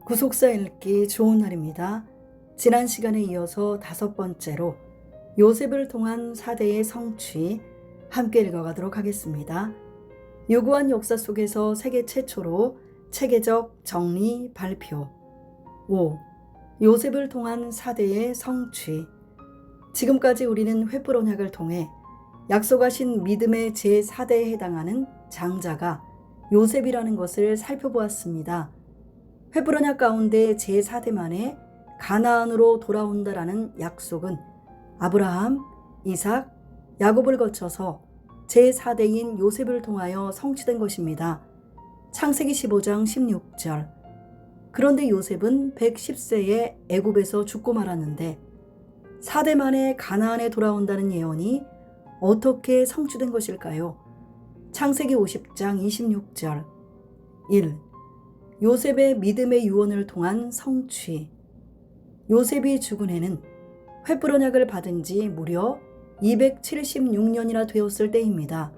구속사 읽기 좋은 날입니다. 지난 시간에 이어서 5번째로 요셉을 통한 4대의 성취 함께 읽어가도록 하겠습니다. 요구한 역사 속에서 세계 최초로 체계적 정리 발표. 5. 요셉을 통한 4대의 성취. 지금까지 우리는 횃불 언약을 통해 약속하신 믿음의 제4대에 해당하는 장자가 요셉이라는 것을 살펴보았습니다. 횃불 언약 가운데 제4대만에 가나안으로 돌아온다라는 약속은 아브라함, 이삭, 야곱을 거쳐서 제4대인 요셉을 통하여 성취된 것입니다. 창세기 15장 16절. 그런데 요셉은 110세에 애굽에서 죽고 말았는데 4대 만에 가나안에 돌아온다는 예언이 어떻게 성취된 것일까요? 창세기 50장 26절. 1. 요셉의 믿음의 유언을 통한 성취. 요셉이 죽은 해는 횃불 언약을 받은 지 무려 276년이나 되었을 때입니다.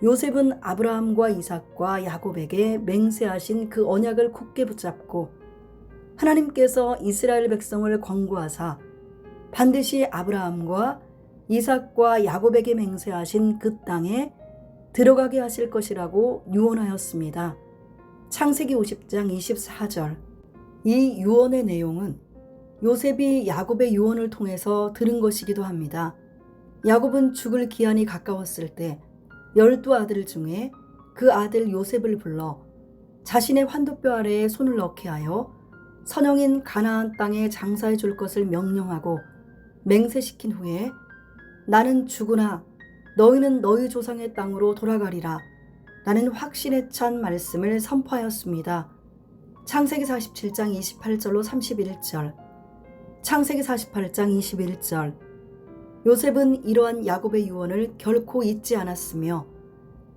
요셉은 아브라함과 이삭과 야곱에게 맹세하신 그 언약을 굳게 붙잡고 하나님께서 이스라엘 백성을 권고하사 반드시 아브라함과 이삭과 야곱에게 맹세하신 그 땅에 들어가게 하실 것이라고 유언하였습니다. 창세기 50장 24절. 이 유언의 내용은 요셉이 야곱의 유언을 통해서 들은 것이기도 합니다. 야곱은 죽을 기한이 가까웠을 때 12아들 중에 그 아들 요셉을 불러 자신의 환도뼈 아래에 손을 넣게 하여 선영인 가나안 땅에 장사해 줄 것을 명령하고 맹세시킨 후에 나는 죽으나 너희는 너희 조상의 땅으로 돌아가리라 라는 확신에 찬 말씀을 선포하였습니다. 창세기 47장 28절로 31절, 창세기 48장 21절. 요셉은 이러한 야곱의 유언을 결코 잊지 않았으며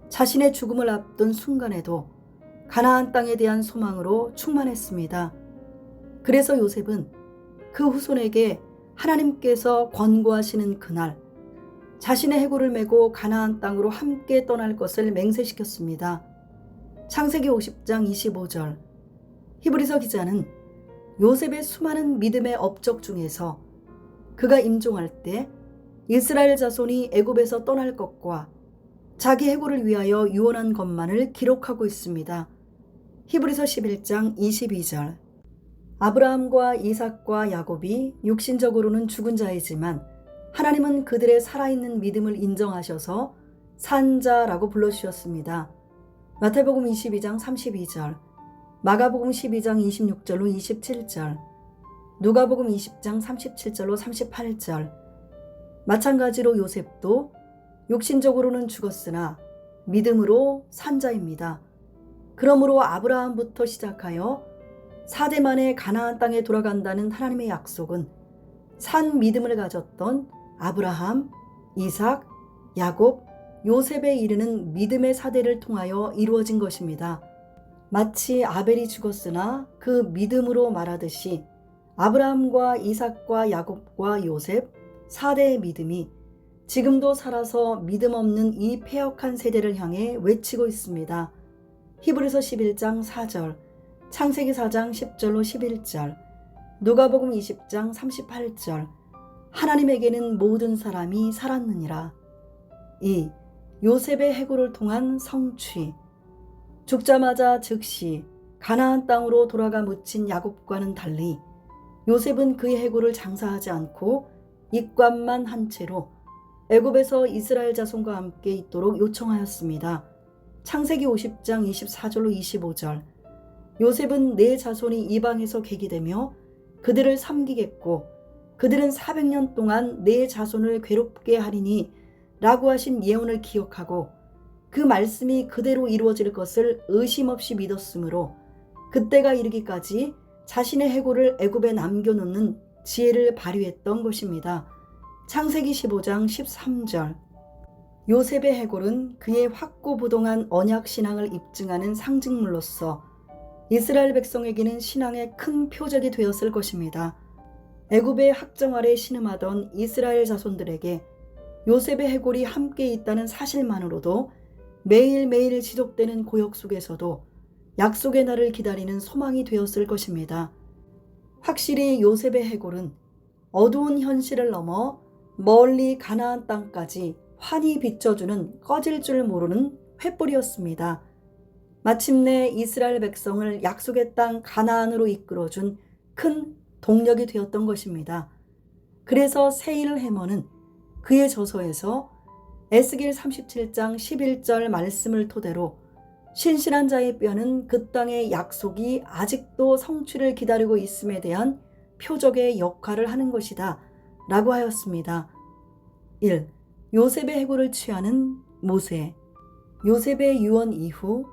자신의 죽음을 앞둔 순간에도 가나안 땅에 대한 소망으로 충만했습니다. 그래서 요셉은 그 후손에게 하나님께서 권고하시는 그날 자신의 해골을 메고 가나안 땅으로 함께 떠날 것을 맹세시켰습니다. 창세기 50장 25절. 히브리서 기자는 요셉의 수많은 믿음의 업적 중에서 그가 임종할 때 이스라엘 자손이 애굽에서 떠날 것과 자기 해골을 위하여 유언한 것만을 기록하고 있습니다. 히브리서 11장 22절. 아브라함과 이삭과 야곱이 육신적으로는 죽은 자이지만 하나님은 그들의 살아있는 믿음을 인정하셔서 산 자라고 불러주셨습니다. 마태복음 22장 32절, 마가복음 12장 26절로 27절, 누가복음 20장 37절로 38절. 마찬가지로 요셉도 육신적으로는 죽었으나 믿음으로 산 자입니다. 그러므로 아브라함부터 시작하여 4대 만에 가나안 땅에 돌아간다는 하나님의 약속은 산 믿음을 가졌던 아브라함, 이삭, 야곱, 요셉에 이르는 믿음의 4대를 통하여 이루어진 것입니다. 마치 아벨이 죽었으나 그 믿음으로 말하듯이 아브라함과 이삭과 야곱과 요셉 4대의 믿음이 지금도 살아서 믿음 없는 이 패역한 세대를 향해 외치고 있습니다. 히브리서 11장 4절, 창세기 4장 10절로 11절, 누가복음 20장 38절. 하나님에게는 모든 사람이 살았느니라. 2. 요셉의 해골을 통한 성취. 죽자마자 즉시 가나안 땅으로 돌아가 묻힌 야곱과는 달리 요셉은 그의 해골을 장사하지 않고 입관만 한 채로 애굽에서 이스라엘 자손과 함께 있도록 요청하였습니다. 창세기 50장 24절로 25절. 요셉은 내 자손이 이방에서 계기되며 그들을 섬기겠고 그들은 400년 동안 내 자손을 괴롭게 하리니 라고 하신 예언을 기억하고 그 말씀이 그대로 이루어질 것을 의심 없이 믿었으므로 그때가 이르기까지 자신의 해골을 애굽에 남겨놓는 지혜를 발휘했던 것입니다. 창세기 15장 13절. 요셉의 해골은 그의 확고부동한 언약신앙을 입증하는 상징물로서 이스라엘 백성에게는 신앙의 큰 표적이 되었을 것입니다. 애굽의 학정 아래 신음하던 이스라엘 자손들에게 요셉의 해골이 함께 있다는 사실만으로도 매일매일 지속되는 고역 속에서도 약속의 날을 기다리는 소망이 되었을 것입니다. 확실히 요셉의 해골은 어두운 현실을 넘어 멀리 가나안 땅까지 환히 비춰주는 꺼질 줄 모르는 횃불이었습니다. 마침내 이스라엘 백성을 약속의 땅 가나안으로 이끌어준 큰 동력이 되었던 것입니다. 그래서 세일 해머는 그의 저서에서 에스겔 37장 11절 말씀을 토대로 신실한 자의 뼈는 그 땅의 약속이 아직도 성취를 기다리고 있음에 대한 표적의 역할을 하는 것이다 라고 하였습니다. 1. 요셉의 해골을 취하는 모세. 요셉의 유언 이후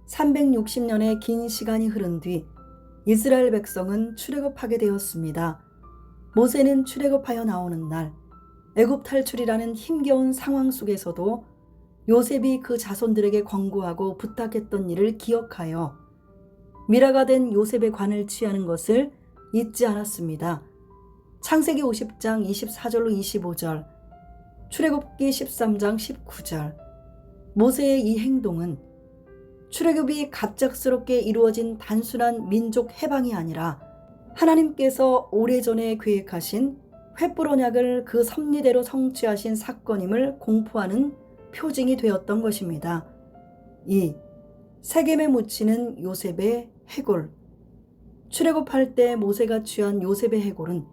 360년의 긴 시간이 흐른 뒤 이스라엘 백성은 출애굽하게 되었습니다. 모세는 출애굽하여 나오는 날 애굽 탈출이라는 힘겨운 상황 속에서도 요셉이 그 자손들에게 권고하고 부탁했던 일을 기억하여 미라가 된 요셉의 관을 취하는 것을 잊지 않았습니다. 창세기 50장 24절로 25절, 출애굽기 13장 19절. 모세의 이 행동은 출애굽이 갑작스럽게 이루어진 단순한 민족 해방이 아니라 하나님께서 오래전에 계획하신 횃불 언약을 그 섭리대로 성취하신 사건임을 공포하는 표징이 되었던 것입니다. 2. 세겜에 묻히는 요셉의 해골. 출애굽할 때 모세가 취한 요셉의 해골은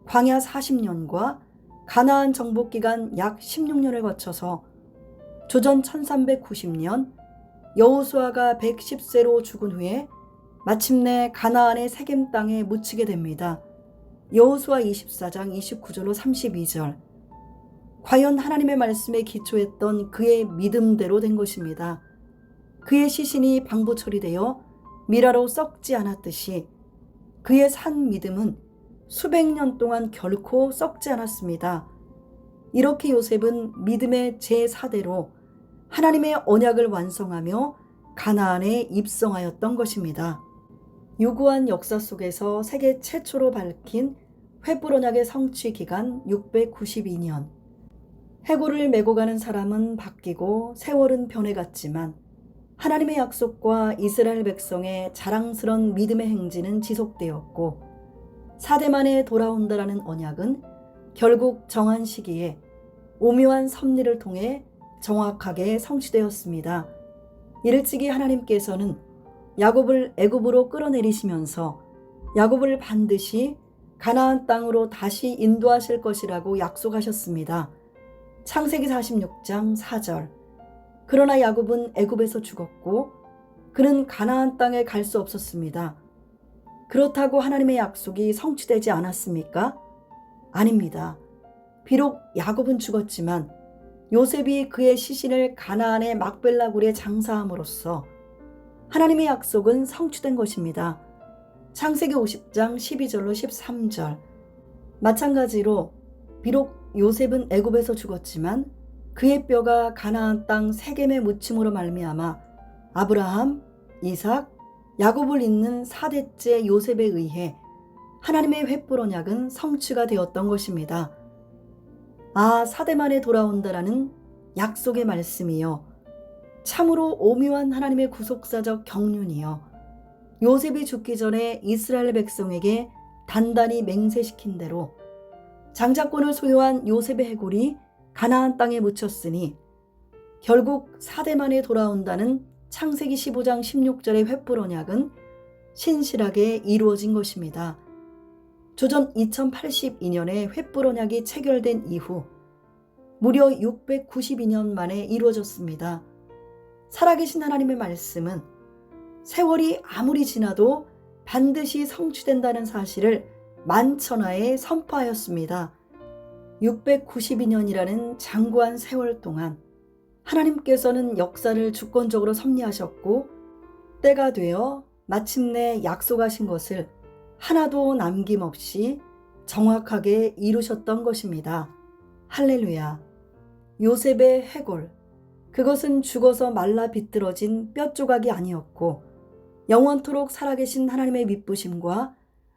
광야 40년과 가나안 정복 기간 약 16년을 거쳐서 조전 1390년 여호수아가 110세로 죽은 후에 마침내 가나안의 세겜 땅에 묻히게 됩니다. 여호수아 24장 29절로 32절. 과연 하나님의 말씀에 기초했던 그의 믿음대로 된 것입니다. 그의 시신이 방부 처리되어 미라로 썩지 않았듯이 그의 산 믿음은 수백 년 동안 결코 썩지 않았습니다. 이렇게 요셉은 믿음의 제4대로 하나님의 언약을 완성하며 가나안에 입성하였던 것입니다. 유구한 역사 속에서 세계 최초로 밝힌 횃불 언약의 성취 기간 692년. 해골을 메고 가는 사람은 바뀌고 세월은 변해갔지만 하나님의 약속과 이스라엘 백성의 자랑스런 믿음의 행진은 지속되었고 4대 만에 돌아온다라는 언약은 결국 정한 시기에 오묘한 섭리를 통해 정확하게 성취되었습니다. 이를지기 하나님께서는 야곱을 애굽으로 끌어내리시면서 야곱을 반드시 가나안 땅으로 다시 인도하실 것이라고 약속하셨습니다. 창세기 46장 4절. 그러나 야곱은 애굽에서 죽었고 그는 가나안 땅에 갈 수 없었습니다. 그렇다고 하나님의 약속이 성취되지 않았습니까? 아닙니다. 비록 야곱은 죽었지만 요셉이 그의 시신을 가나안의 막벨라 굴에 장사함으로써 하나님의 약속은 성취된 것입니다. 창세기 50장 12절로 13절. 마찬가지로 비록 요셉은 애굽에서 죽었지만 그의 뼈가 가나안 땅 세겜에 묻힘으로 말미암아 아브라함, 이삭, 야곱을 잇는 4대째 요셉에 의해 하나님의 횃불 언약은 성취가 되었던 것입니다. 아, 4대 만에 돌아온다라는 약속의 말씀이요. 참으로 오묘한 하나님의 구속사적 경륜이요. 요셉이 죽기 전에 이스라엘 백성에게 단단히 맹세시킨 대로 장자권을 소유한 요셉의 해골이 가나안 땅에 묻혔으니 결국 4대 만에 돌아온다는 창세기 15장 16절의 횃불 언약은 신실하게 이루어진 것입니다. 조전 2082년에 횃불 언약이 체결된 이후 무려 692년 만에 이루어졌습니다. 살아계신 하나님의 말씀은 세월이 아무리 지나도 반드시 성취된다는 사실을 만천하에 선포하였습니다. 692년이라는 장구한 세월 동안 하나님께서는 역사를 주권적으로 섭리하셨고 때가 되어 마침내 약속하신 것을 하나도 남김없이 정확하게 이루셨던 것입니다. 할렐루야. 요셉의 해골, 그것은 죽어서 말라 비뚤어진 뼈 조각이 아니었고 영원토록 살아계신 하나님의 미쁘심과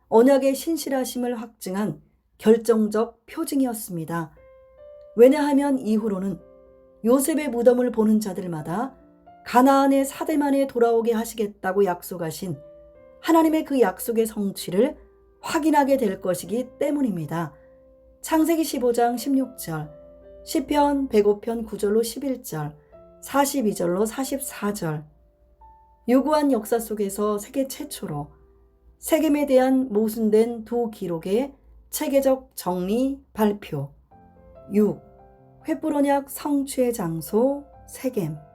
언약의 신실하심을 확증한 결정적 표징이었습니다. 왜냐하면 이후로는 요셉의 무덤을 보는 자들마다 가나안의 4대 만에 돌아오게 하시겠다고 약속하신 하나님의 그 약속의 성취를 확인하게 될 것이기 때문입니다. 창세기 15장 16절, 시편 105편 9절로 11절, 42절로 44절. 유구한 역사 속에서 세계 최초로 세겜에 대한 모순된 두 기록의 체계적 정리 발표. 6. 횃불 언약 성취의 장소 세겜.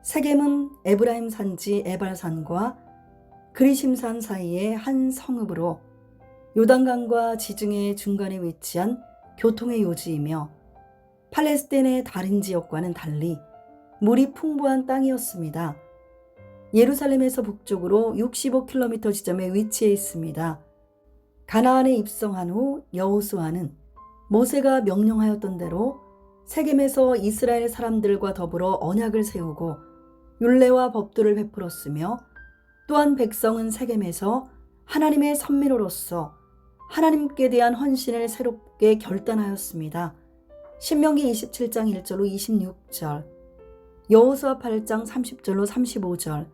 세겜은 에브라임 산지 에발산과 그리심산 사이의 한 성읍으로 요단강과 지중해 중간에 위치한 교통의 요지이며 팔레스틴의 다른 지역과는 달리 물이 풍부한 땅이었습니다. 예루살렘에서 북쪽으로 65km 지점에 위치해 있습니다. 가나안에 입성한 후 여호수아는 모세가 명령하였던 대로 세겜에서 이스라엘 사람들과 더불어 언약을 세우고 율례와 법도를 베풀었으며 또한 백성은 세겜에서 하나님의 선민으로서 하나님께 대한 헌신을 새롭게 결단하였습니다. 신명기 27장 1절로 26절, 여호수아 8장 30절로 35절,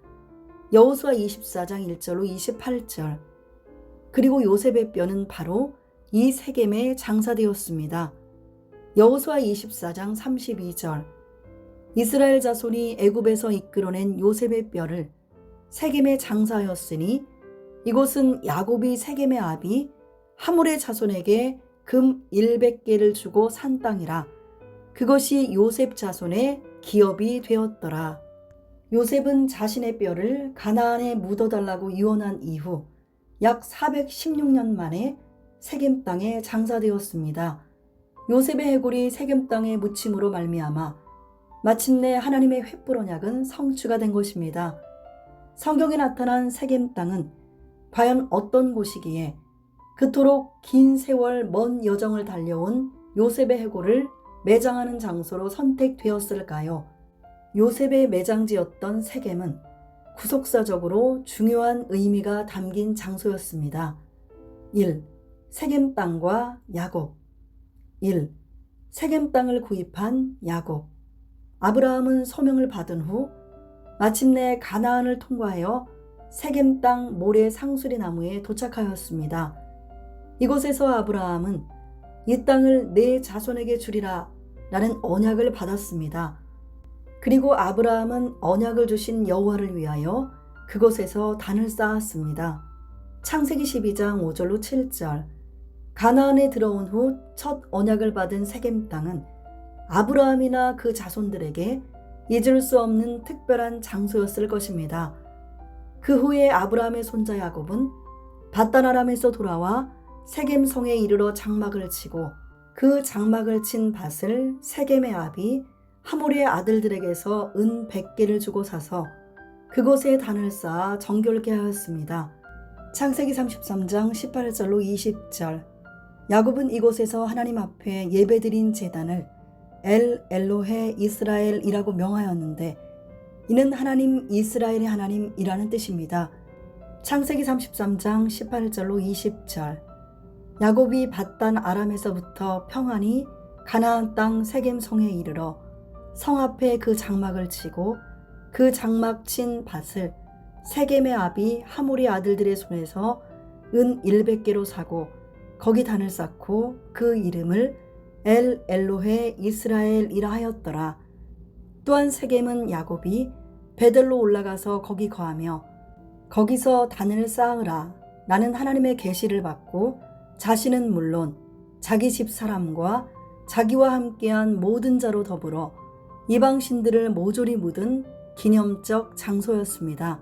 여호수아 24장 1절로 28절. 그리고 요셉의 뼈는 바로 이 세겜에 장사되었습니다. 여호수아 24장 32절. 이스라엘 자손이 애굽에서 이끌어낸 요셉의 뼈를 세겜에 장사하였으니 이곳은 야곱이 세겜의 아비 하물의 자손에게 금 100개를 주고 산 땅이라. 그것이 요셉 자손의 기업이 되었더라. 요셉은 자신의 뼈를 가나안에 묻어달라고 유언한 이후 약 416년 만에 세겜 땅에 장사되었습니다. 요셉의 해골이 세겜 땅에 묻힘으로 말미암아 마침내 하나님의 횃불 언약은 성취가 된 것입니다. 성경에 나타난 세겜 땅은 과연 어떤 곳이기에 그토록 긴 세월 먼 여정을 달려온 요셉의 해골을 매장하는 장소로 선택되었을까요? 요셉의 매장지였던 세겜은 구속사적으로 중요한 의미가 담긴 장소였습니다. 1. 세겜 땅과 야곱. 1. 세겜 땅을 구입한 야곱. 아브라함은 소명을 받은 후 마침내 가나안을 통과하여 세겜 땅 모래 상수리 나무에 도착하였습니다. 이곳에서 아브라함은 이 땅을 내 자손에게 주리라 라는 언약을 받았습니다. 그리고 아브라함은 언약을 주신 여호와를 위하여 그곳에서 단을 쌓았습니다. 창세기 12장 5절로 7절. 가나안에 들어온 후 첫 언약을 받은 세겜 땅은 아브라함이나 그 자손들에게 잊을 수 없는 특별한 장소였을 것입니다. 그 후에 아브라함의 손자 야곱은 밧단 아람에서 돌아와 세겜 성에 이르러 장막을 치고 그 장막을 친 밭을 세겜의 아비 하몰의 아들들에게서 은 100개를 주고 사서 그곳에 단을 쌓아 정결케 하였습니다. 창세기 33장 18절로 20절. 야곱은 이곳에서 하나님 앞에 예배드린 제단을 엘 엘로헤 이스라엘이라고 명하였는데 이는 하나님 이스라엘의 하나님이라는 뜻입니다. 창세기 33장 18절로 20절. 야곱이 밧단 아람에서부터 평안히 가나안 땅 세겜 성에 이르러 성 앞에 그 장막을 치고 그 장막 친 밭을 세겜의 아비 하몰의 아들들의 손에서 은 100개로 사고 거기 단을 쌓고 그 이름을 엘 엘로헤 이스라엘이라 하였더라. 또한 세겜은 야곱이 베델로 올라가서 거기 거하며 거기서 단을 쌓으라 라는 하나님의 계시를 받고 자신은 물론 자기 집 사람과 자기와 함께한 모든 자로 더불어 이방신들을 모조리 묻은 기념적 장소였습니다.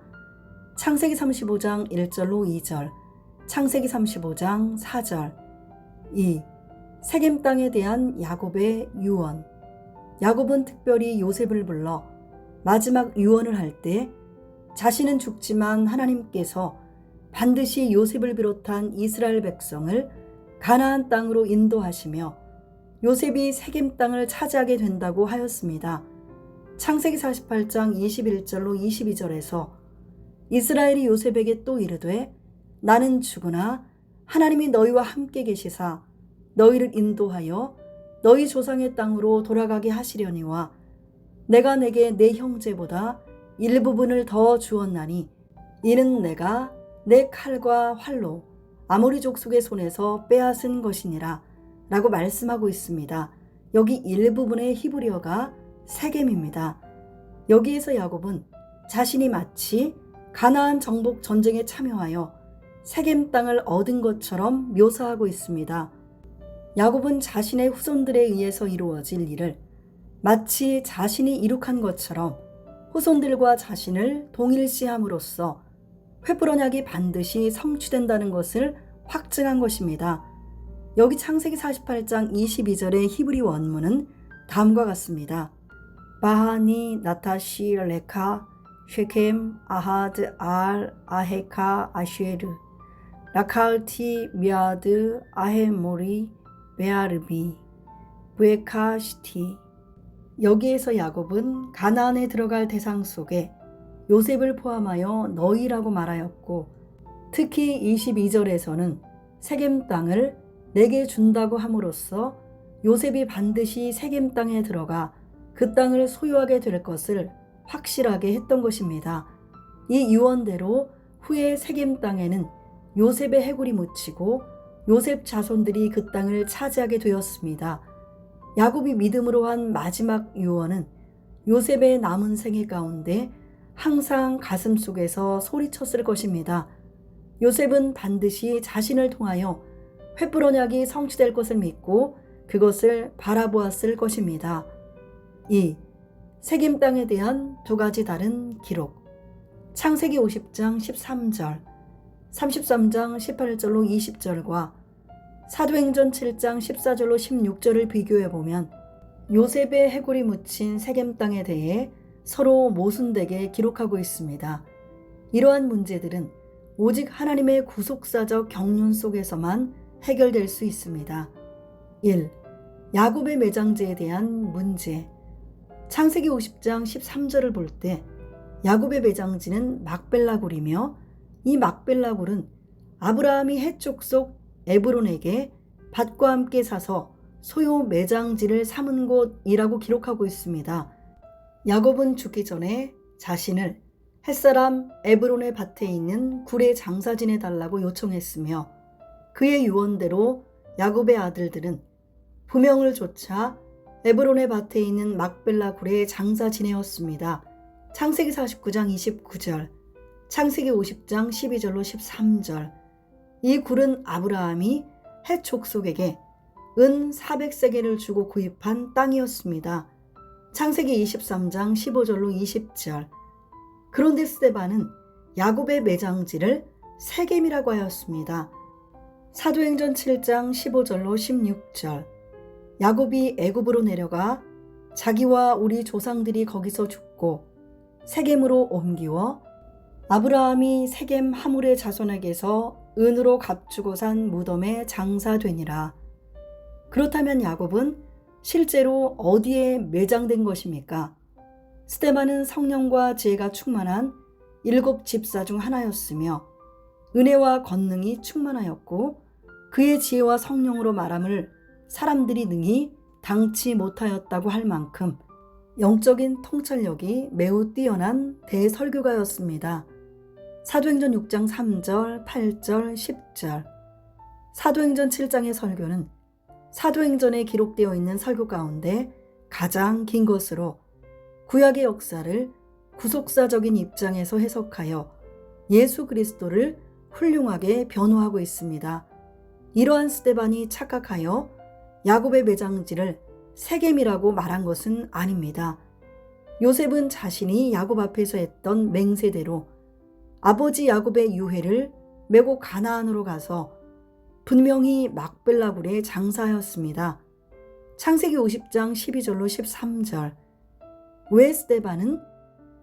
창세기 35장 1절로 2절, 창세기 35장 4절. 2. 세겜 땅에 대한 야곱의 유언. 야곱은 특별히 요셉을 불러 마지막 유언을 할 때 자신은 죽지만 하나님께서 반드시 요셉을 비롯한 이스라엘 백성을 가나안 땅으로 인도하시며 요셉이 세겜 땅을 차지하게 된다고 하였습니다. 창세기 48장 21절로 22절에서 이스라엘이 요셉에게 또 이르되 나는 죽으나 하나님이 너희와 함께 계시사 너희를 인도하여 너희 조상의 땅으로 돌아가게 하시려니와 내가 내게 내 형제보다 일부분을 더 주었나니 이는 내가 내 칼과 활로 아모리 족속의 손에서 빼앗은 것이니라 라고 말씀하고 있습니다. 여기 일부분의 히브리어가 세겜입니다. 여기에서 야곱은 자신이 마치 가나안 정복 전쟁에 참여하여 세겜 땅을 얻은 것처럼 묘사하고 있습니다. 야곱은 자신의 후손들에 의해서 이루어질 일을 마치 자신이 이룩한 것처럼 후손들과 자신을 동일시함으로써 횃불 언약이 반드시 성취된다는 것을 확증한 것입니다. 여기 창세기 48장 22절의 히브리 원문은 다음과 같습니다. 바하니 나타시 레카 쉐켐 아하드 알 아헤카 아쉐르 라칼티 미아드 아헤모리 베아르비 부에카시티. 여기에서 야곱은 가나안에 들어갈 대상 속에 요셉을 포함하여 너희라고 말하였고, 특히 22절에서는 세겜 땅을 내게 준다고 함으로써 요셉이 반드시 세겜 땅에 들어가 그 땅을 소유하게 될 것을 확실하게 했던 것입니다. 이 유언대로 후에 세겜 땅에는 요셉의 해골이 묻히고 요셉 자손들이 그 땅을 차지하게 되었습니다. 야곱이 믿음으로 한 마지막 유언은 요셉의 남은 생애 가운데 항상 가슴 속에서 소리쳤을 것입니다. 요셉은 반드시 자신을 통하여 횃불 언약이 성취될 것을 믿고 그것을 바라보았을 것입니다. 2. 세겜 땅에 대한 두 가지 다른 기록. 창세기 50장 13절, 33장 18절로 20절과 사도행전 7장 14절로 16절을 비교해보면 요셉의 해골이 묻힌 세겜 땅에 대해 서로 모순되게 기록하고 있습니다. 이러한 문제들은 오직 하나님의 구속사적 경륜 속에서만 해결될 수 있습니다. 1. 야곱의 매장지에 대한 문제. 창세기 50장 13절을 볼 때 야곱의 매장지는 막벨라굴이며 이 막벨라굴은 아브라함이 헷 족속 에브론에게 밭과 함께 사서 소요 매장지를 삼은 곳이라고 기록하고 있습니다. 야곱은 죽기 전에 자신을 햇사람 에브론의 밭에 있는 굴에 장사 지내달라고 요청했으며 그의 유언대로 야곱의 아들들은 부명을 좇아 에브론의 밭에 있는 막벨라 굴에 장사 지내었습니다. 창세기 49장 29절, 창세기 50장 12절로 13절. 이 굴은 아브라함이 헷 족속에게 은 400세겔을 주고 구입한 땅이었습니다. 창세기 23장 15절로 20절. 그런데 스데반은 야곱의 매장지를 세겜이라고 하였습니다. 사도행전 7장 15절로 16절. 야곱이 애굽으로 내려가 자기와 우리 조상들이 거기서 죽고 세겜으로 옮기워 아브라함이 세겜 하물의 자손에게서 은으로 값주고 산 무덤에 장사되니라. 그렇다면 야곱은 실제로 어디에 매장된 것입니까? 스데반은 성령과 지혜가 충만한 7 집사 중 하나였으며 은혜와 권능이 충만하였고 그의 지혜와 성령으로 말함을 사람들이 능히 당치 못하였다고 할 만큼 영적인 통찰력이 매우 뛰어난 대설교가였습니다. 사도행전 6장 3절, 8절, 10절. 사도행전 7장의 설교는 사도행전에 기록되어 있는 설교 가운데 가장 긴 것으로 구약의 역사를 구속사적인 입장에서 해석하여 예수 그리스도를 훌륭하게 변호하고 있습니다. 이러한 스데반이 착각하여 야곱의 매장지를 세겜이라고 말한 것은 아닙니다. 요셉은 자신이 야곱 앞에서 했던 맹세대로 아버지 야곱의 유해를 메고 가나안으로 가서 분명히 막벨라굴에 장사하였습니다. 창세기 50장 12절로 13절. 왜 스데반은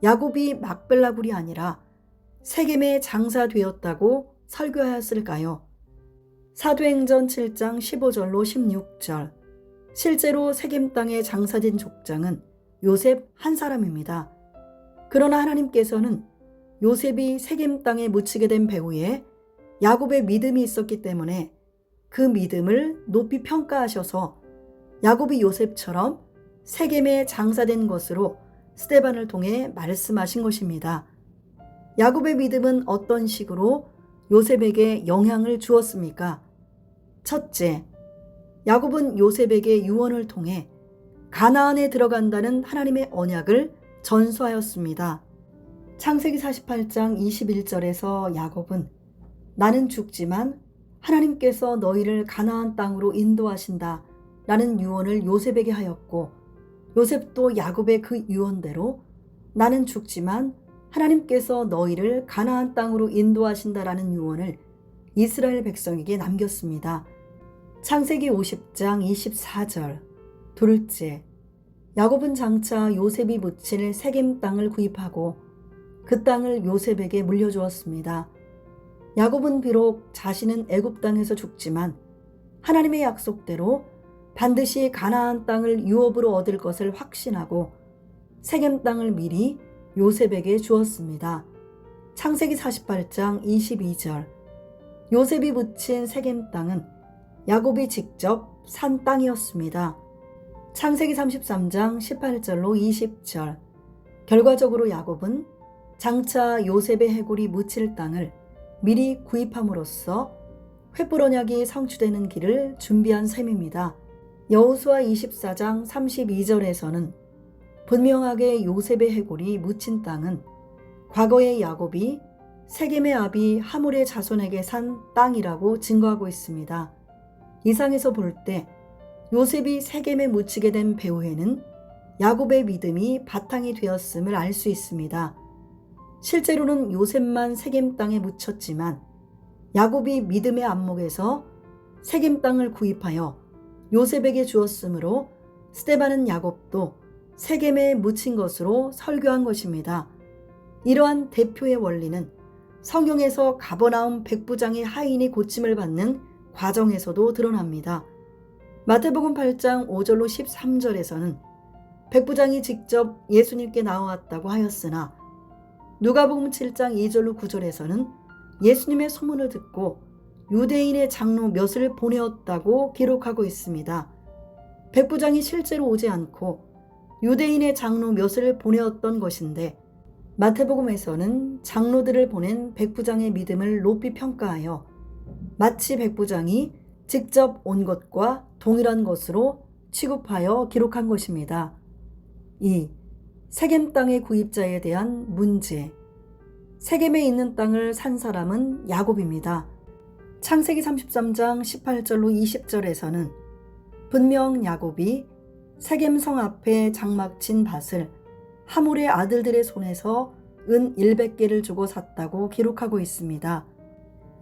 야곱이 막벨라굴이 아니라 세겜에 장사되었다고 설교하였을까요? 사도행전 7장 15절로 16절. 실제로 세겜 땅에 장사된 족장은 요셉 한 사람입니다. 그러나 하나님께서는 요셉이 세겜 땅에 묻히게 된 배후에 야곱의 믿음이 있었기 때문에 그 믿음을 높이 평가하셔서 야곱이 요셉처럼 세겜에 장사된 것으로 스데반을 통해 말씀하신 것입니다. 야곱의 믿음은 어떤 식으로 요셉에게 영향을 주었습니까? 첫째, 야곱은 요셉에게 유언을 통해 가나안에 들어간다는 하나님의 언약을 전수하였습니다. 창세기 48장 21절에서 야곱은 나는 죽지만 하나님께서 너희를 가나안 땅으로 인도하신다 라는 유언을 요셉에게 하였고, 요셉도 야곱의 그 유언대로 나는 죽지만 하나님께서 너희를 가나안 땅으로 인도하신다라는 유언을 이스라엘 백성에게 남겼습니다. 창세기 50장 24절. 둘째, 야곱은 장차 요셉이 묻힐 세겜 땅을 구입하고 그 땅을 요셉에게 물려주었습니다. 야곱은 비록 자신은 애굽 땅에서 죽지만 하나님의 약속대로 반드시 가나안 땅을 유업으로 얻을 것을 확신하고 세겜 땅을 미리 요셉에게 주었습니다. 창세기 48장 22절. 요셉이 묻힌 세겜 땅은 야곱이 직접 산 땅이었습니다. 창세기 33장 18절로 20절. 결과적으로 야곱은 장차 요셉의 해골이 묻힐 땅을 미리 구입함으로써 횃불 언약이 성취되는 길을 준비한 셈입니다. 여호수아 24장 32절에서는 분명하게 요셉의 해골이 묻힌 땅은 과거의 야곱이 세겜의 아비 하물의 자손에게 산 땅이라고 증거하고 있습니다. 이상에서 볼 때 요셉이 세겜에 묻히게 된 배후에는 야곱의 믿음이 바탕이 되었음을 알 수 있습니다. 실제로는 요셉만 세겜 땅에 묻혔지만 야곱이 믿음의 안목에서 세겜 땅을 구입하여 요셉에게 주었으므로 스데반은 야곱도 세겜에 묻힌 것으로 설교한 것입니다. 이러한 대표의 원리는 성경에서 가버나움 백부장의 하인이 고침을 받는 과정에서도 드러납니다. 마태복음 8장 5절로 13절에서는 백부장이 직접 예수님께 나왔다고 하였으나 누가복음 7장 2절로 9절에서는 예수님의 소문을 듣고 유대인의 장로 몇을 보내었다고 기록하고 있습니다. 백부장이 실제로 오지 않고 유대인의 장로 몇을 보내었던 것인데 마태복음에서는 장로들을 보낸 백부장의 믿음을 높이 평가하여 마치 백부장이 직접 온 것과 동일한 것으로 취급하여 기록한 것입니다. 2. 세겜 땅의 구입자에 대한 문제. 세겜에 있는 땅을 산 사람은 야곱입니다. 창세기 33장 18절로 20절에서는 분명 야곱이 세겜 성 앞에 장막 친 밭을 하물의 아들들의 손에서 은 100개를 주고 샀다고 기록하고 있습니다.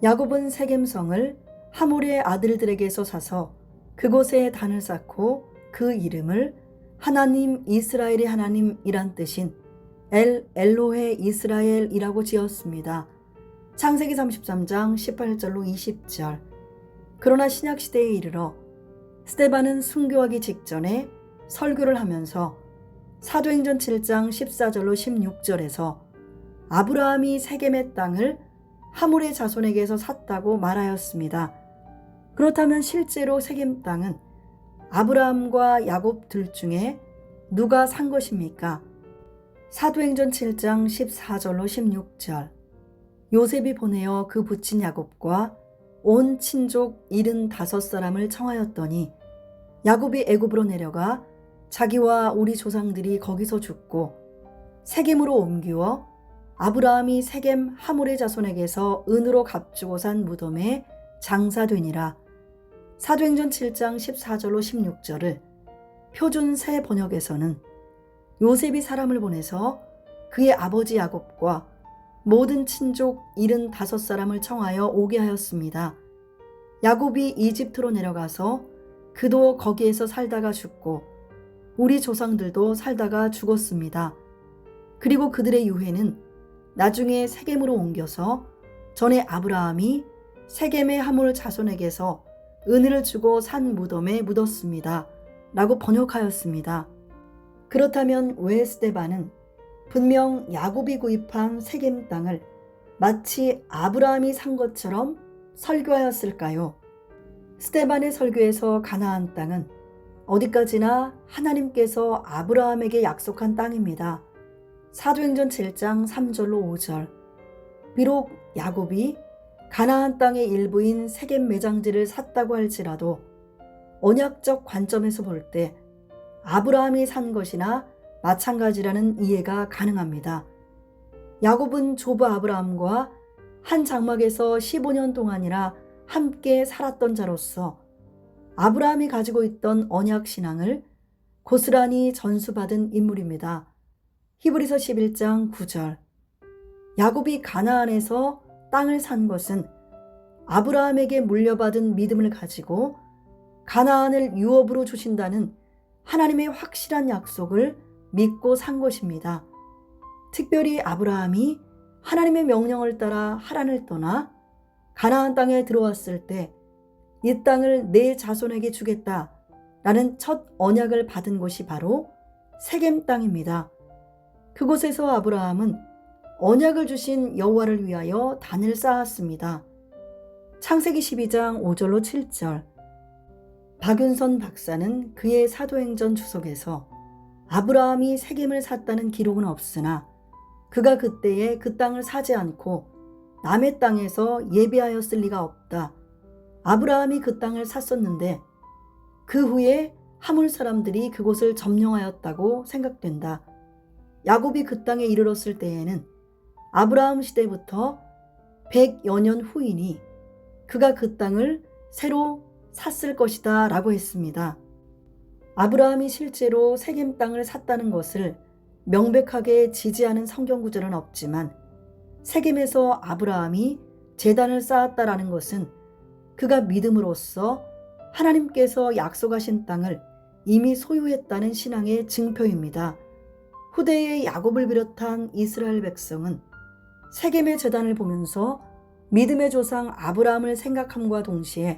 야곱은 세겜 성을 하물의 아들들에게서 사서 그곳에 단을 쌓고 그 이름을 하나님 이스라엘의 하나님이란 뜻인 엘로헤 이스라엘이라고 지었습니다. 창세기 33장 18절로 20절. 그러나 신약시대에 이르러 스데반은 순교하기 직전에 설교를 하면서 사도행전 7장 14절로 16절에서 아브라함이 세겜의 땅을 하물의 자손에게서 샀다고 말하였습니다. 그렇다면 실제로 세겜 땅은 아브라함과 야곱 둘 중에 누가 산 것입니까? 사도행전 7장 14절로 16절. 요셉이 보내어 그 부친 야곱과 온 친족 75사람을 청하였더니 야곱이 애굽으로 내려가 자기와 우리 조상들이 거기서 죽고 세겜으로 옮기어 아브라함이 세겜 하물의 자손에게서 은으로 값주고 산 무덤에 장사되니라. 사도행전 7장 14절로 16절을 표준 새 번역에서는 요셉이 사람을 보내서 그의 아버지 야곱과 모든 친족 75사람을 청하여 오게 하였습니다. 야곱이 이집트로 내려가서 그도 거기에서 살다가 죽고 우리 조상들도 살다가 죽었습니다. 그리고 그들의 유해는 나중에 세겜으로 옮겨서 전에 아브라함이 세겜의 하물 자손에게서 은혜를 주고 산 무덤에 묻었습니다. 라고 번역하였습니다. 그렇다면 왜 스데반은 분명 야곱이 구입한 세겜 땅을 마치 아브라함이 산 것처럼 설교하였을까요? 스데반의 설교에서 가나안 땅은 어디까지나 하나님께서 아브라함에게 약속한 땅입니다. 사도행전 7장 3절로 5절. 비록 야곱이 가나안 땅의 일부인 세겜 매장지를 샀다고 할지라도 언약적 관점에서 볼 때 아브라함이 산 것이나 마찬가지라는 이해가 가능합니다. 야곱은 조부 아브라함과 한 장막에서 15년 동안이나 함께 살았던 자로서 아브라함이 가지고 있던 언약 신앙을 고스란히 전수받은 인물입니다. 히브리서 11장 9절. 야곱이 가나안에서 땅을 산 것은 아브라함에게 물려받은 믿음을 가지고 가나안을 유업으로 주신다는 하나님의 확실한 약속을 믿고 산 것입니다. 특별히 아브라함이 하나님의 명령을 따라 하란을 떠나 가나안 땅에 들어왔을 때 이 땅을 내 자손에게 주겠다라는 첫 언약을 받은 곳이 바로 세겜 땅입니다. 그곳에서 아브라함은 언약을 주신 여호와를 위하여 단을 쌓았습니다. 창세기 12장 5절로 7절. 박윤선 박사는 그의 사도행전 주석에서 아브라함이 세겜을 샀다는 기록은 없으나 그가 그때에 그 땅을 사지 않고 남의 땅에서 예배하였을 리가 없다. 아브라함이 그 땅을 샀었는데 그 후에 하물 사람들이 그곳을 점령하였다고 생각된다. 야곱이 그 땅에 이르렀을 때에는 아브라함 시대부터 100여 년 후이니 그가 그 땅을 새로 샀을 것이다 라고 했습니다. 아브라함이 실제로 세겜 땅을 샀다는 것을 명백하게 지지하는 성경 구절은 없지만 세겜에서 아브라함이 제단을 쌓았다라는 것은 그가 믿음으로써 하나님께서 약속하신 땅을 이미 소유했다는 신앙의 증표입니다. 후대의 야곱을 비롯한 이스라엘 백성은 세겜의 제단을 보면서 믿음의 조상 아브라함을 생각함과 동시에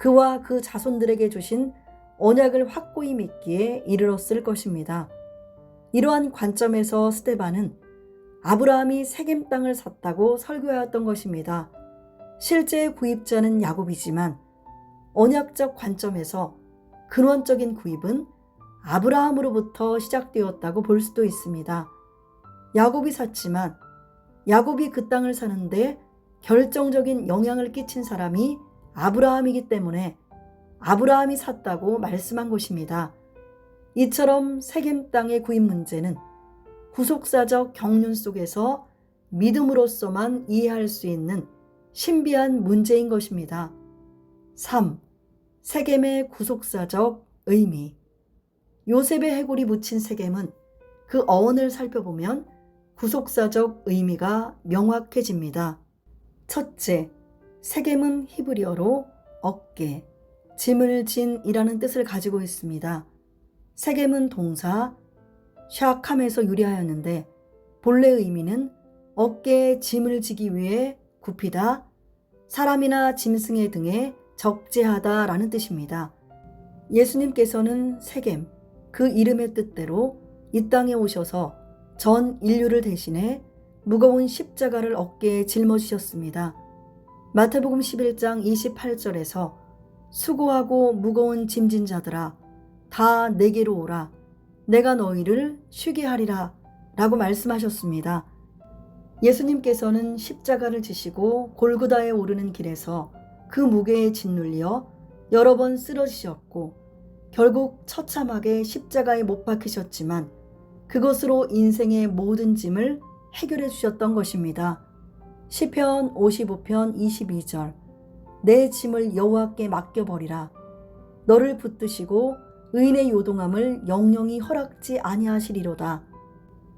그와 그 자손들에게 주신 언약을 확고히 믿기에 이르렀을 것입니다. 이러한 관점에서 스데반은 아브라함이 세겜 땅을 샀다고 설교하였던 것입니다. 실제 구입자는 야곱이지만 언약적 관점에서 근원적인 구입은 아브라함으로부터 시작되었다고 볼 수도 있습니다. 야곱이 샀지만 야곱이 그 땅을 사는데 결정적인 영향을 끼친 사람이 아브라함이기 때문에 아브라함이 샀다고 말씀한 것입니다. 이처럼 세겜 땅의 구입 문제는 구속사적 경륜 속에서 믿음으로서만 이해할 수 있는 신비한 문제인 것입니다. 3. 세겜의 구속사적 의미. 요셉의 해골이 묻힌 세겜은 그 어원을 살펴보면 구속사적 의미가 명확해집니다. 첫째, 세겜은 히브리어로 어깨, 짐을 진이라는 뜻을 가지고 있습니다. 세겜은 동사 샤캄에서 유래하였는데 본래 의미는 어깨에 짐을 지기 위해 굽히다, 사람이나 짐승의 등에 적재하다라는 뜻입니다. 예수님께서는 세겜, 그 이름의 뜻대로 이 땅에 오셔서 전 인류를 대신해 무거운 십자가를 어깨에 짊어지셨습니다. 마태복음 11장 28절에서 수고하고 무거운 짐진 자들아 다 내게로 오라 내가 너희를 쉬게 하리라 라고 말씀하셨습니다. 예수님께서는 십자가를 지시고 골고다에 오르는 길에서 그 무게에 짓눌려 여러 번 쓰러지셨고 결국 처참하게 십자가에 못 박히셨지만 그것으로 인생의 모든 짐을 해결해 주셨던 것입니다. 시편 55편 22절. 내 짐을 여호와께 맡겨버리라. 너를 붙드시고 의인의 요동함을 영영히 허락지 아니하시리로다.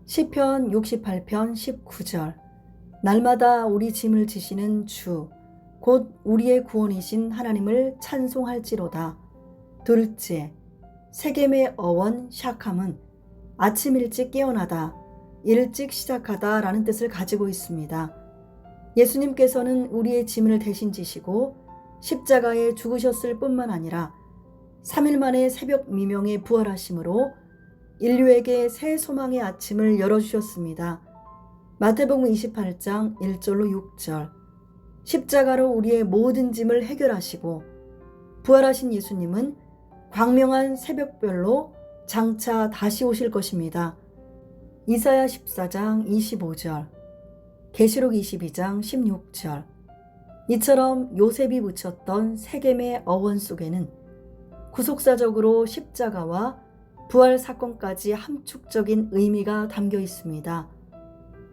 시편 68편 19절. 날마다 우리 짐을 지시는 주, 곧 우리의 구원이신 하나님을 찬송할지로다. 둘째, 세겜의 어원 샤캄은 아침 일찍 깨어나다, 일찍 시작하다 라는 뜻을 가지고 있습니다. 예수님께서는 우리의 짐을 대신 지시고 십자가에 죽으셨을 뿐만 아니라 3일 만에 새벽 미명에 부활하심으로 인류에게 새 소망의 아침을 열어주셨습니다. 마태복음 28장 1절로 6절. 십자가로 우리의 모든 짐을 해결하시고 부활하신 예수님은 광명한 새벽별로 장차 다시 오실 것입니다. 이사야 14장 25절, 계시록 22장 16절. 이처럼 요셉이 붙였던 세겜의 어원 속에는 구속사적으로 십자가와 부활 사건까지 함축적인 의미가 담겨 있습니다.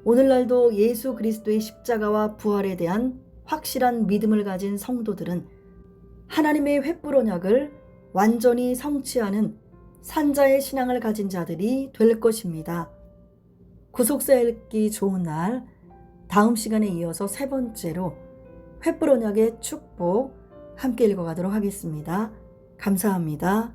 오늘날도 예수 그리스도의 십자가와 부활에 대한 확실한 믿음을 가진 성도들은 하나님의 횃불 언약을 완전히 성취하는 산자의 신앙을 가진 자들이 될 것입니다. 구속사 읽기 좋은 날, 다음 시간에 이어서 세 번째로 횃불 언약의 축복 함께 읽어가도록 하겠습니다. 감사합니다.